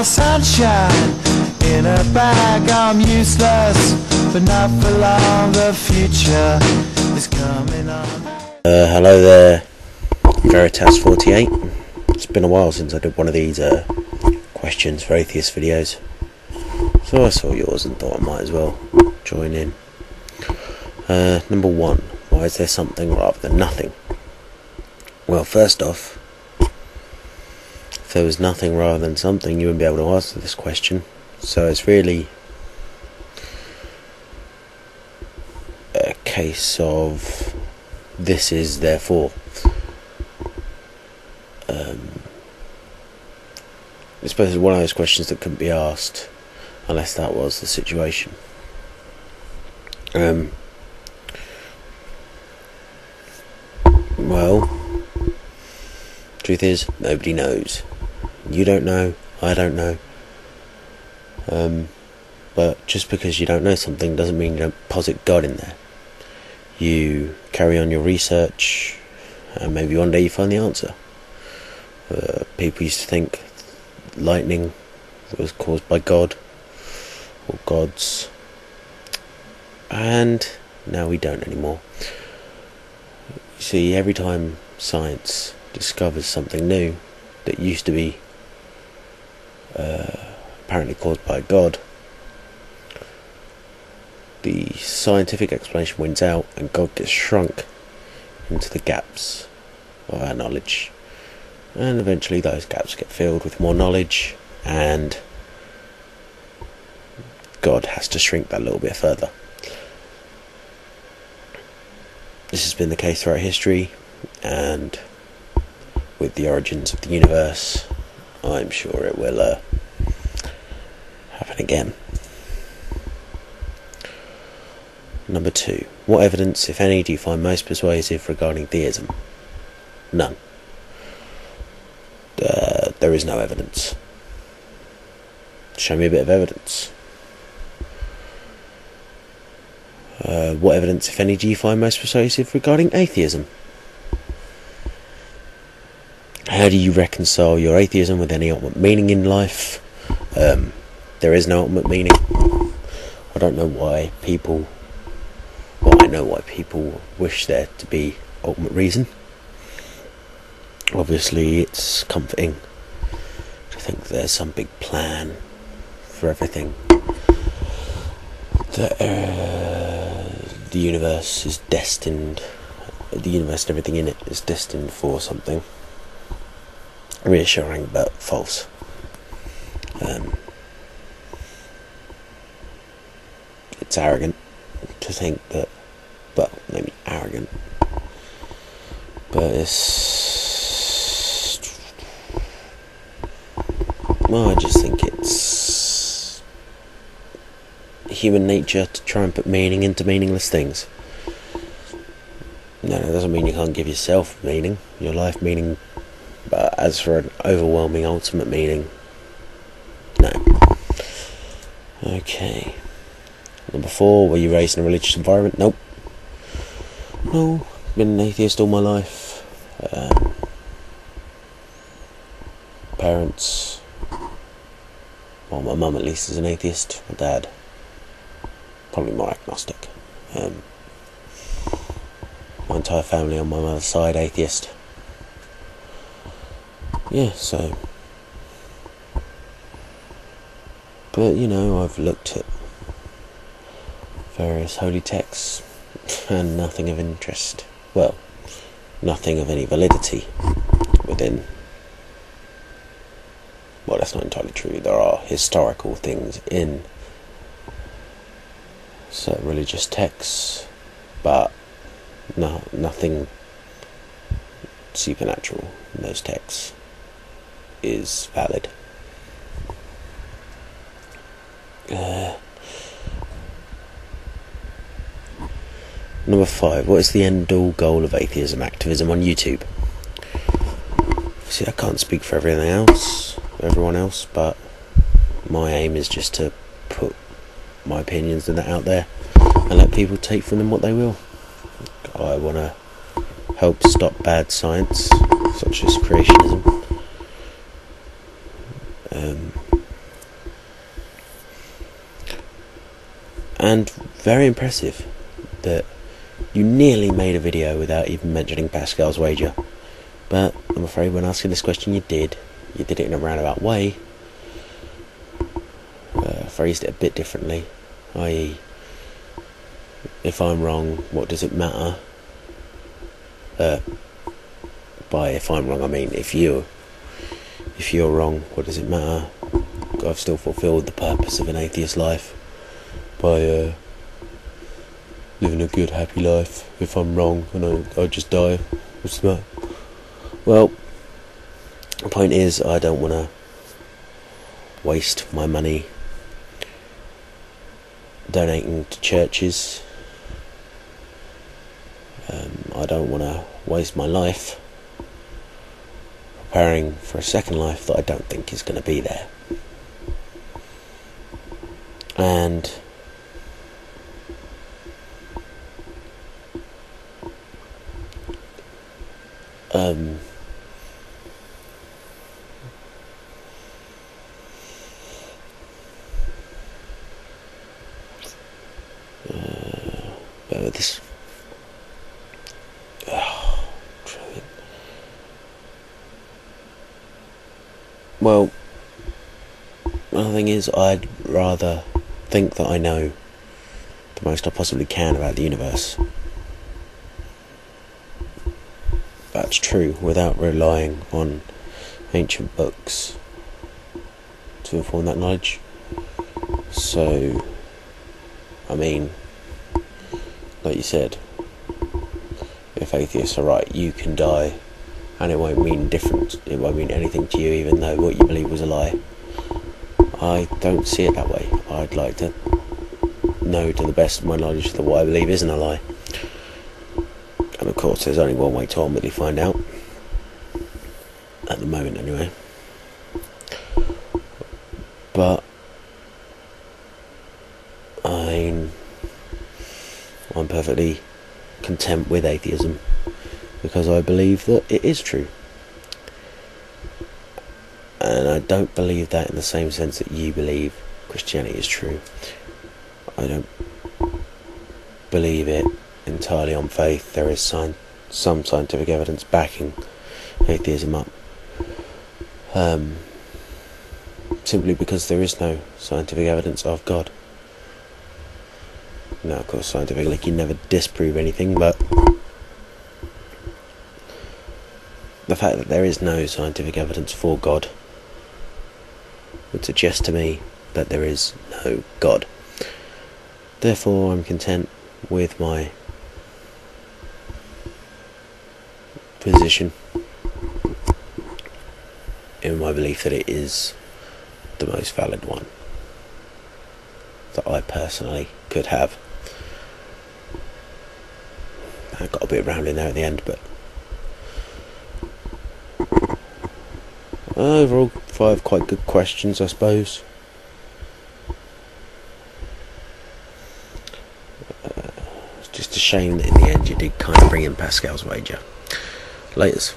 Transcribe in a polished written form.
my sunshine. In a bag I'm useless, but not for long, the future is coming on. Hello there, Veritas48. It's been a while since I did one of these questions for atheist videos, so I saw yours and thought I might as well join in. Number one, why is there something rather than nothing? Well, first off, if there was nothing rather than something, you wouldn't be able to answer this question. So it's really a case of this is therefore. I suppose it's one of those questions that couldn't be asked unless that was the situation. Well, truth is, nobody knows. You don't know, I don't know. But just because you don't know something doesn't mean you don't posit God in there. You carry on your research, and maybe one day you find the answer. People used to think lightning was caused by God or gods, and now we don't anymore. You see, every time science discovers something new that used to be apparently caused by God, the scientific explanation wins out and God gets shrunk into the gaps of our knowledge, and eventually those gaps get filled with more knowledge, and God has to shrink that a little bit further. This has been the case throughout history, and with the origins of the universe, I'm sure it will happen again. Number two, what evidence, if any, do you find most persuasive regarding theism? None. There is no evidence. Show me a bit of evidence. What evidence, if any, do you find most persuasive regarding atheism? How do you reconcile your atheism with any ultimate meaning in life? There is no ultimate meaning. I don't know why people... Well, I know why people wish there to be ultimate reason. Obviously, it's comforting to think there's some big plan for everything. That the universe is destined, the universe and everything in it is destined for something. Reassuring, but false. It's arrogant to think that, well, maybe arrogant, but I just think it's human nature to try and put meaning into meaningless things. No, that doesn't mean you can't give yourself meaning, your life meaning, but as for an overwhelming ultimate meaning, no. Okay. Number four, were you raised in a religious environment? Nope. No, been an atheist all my life. Parents, well, my mum at least is an atheist. My dad, probably more agnostic. My entire family on my mother's side, atheist. Yeah, so... But, you know, I've looked at various holy texts and nothing of interest. Well, nothing of any validity within... Well, that's not entirely true. There are historical things in certain religious texts, but nothing supernatural in those texts is valid. Number five, what is the end-all goal of atheism activism on YouTube? See, I can't speak for everyone else, but my aim is just to put my opinions and that out there and let people take from them what they will. I want to help stop bad science, such as creationism, And very impressive that you nearly made a video without even mentioning Pascal's wager. But I'm afraid when asking this question you did it in a roundabout way. Phrased it a bit differently, i.e., if I'm wrong, what does it matter? By if I'm wrong, I mean if you're wrong, what does it matter? I've still fulfilled the purpose of an atheist life by living a good, happy life. If I'm wrong and I just die, what's the matter? Well, the point is, I don't want to waste my money donating to churches. I don't want to waste my life preparing for a second life that I don't think is going to be there. And this well, the thing is, I'd rather think that I know the most I possibly can about the universe. That's true, without relying on ancient books to inform that knowledge. So, I mean, like you said, if atheists are right, you can die and it won't mean anything to you, even though what you believe was a lie. I don't see it that way. I'd like to know to the best of my knowledge that what I believe isn't a lie. And of course there's only one way to ultimately find out, at the moment anyway. But I'm perfectly content with atheism because I believe that it is true. And I don't believe that in the same sense that you believe Christianity is true. I don't believe it entirely on faith. There is some scientific evidence backing atheism up. Simply because there is no scientific evidence of God. Now, of course, scientifically you can never disprove anything, but the fact that there is no scientific evidence for God would suggest to me that there is no God. Therefore, I'm content with my position in my belief that it is the most valid one that I personally could have. I got a bit rambling there at the end, but overall 5 quite good questions, I suppose. It's just a shame that in the end you did kind of bring in Pascal's wager. Laters.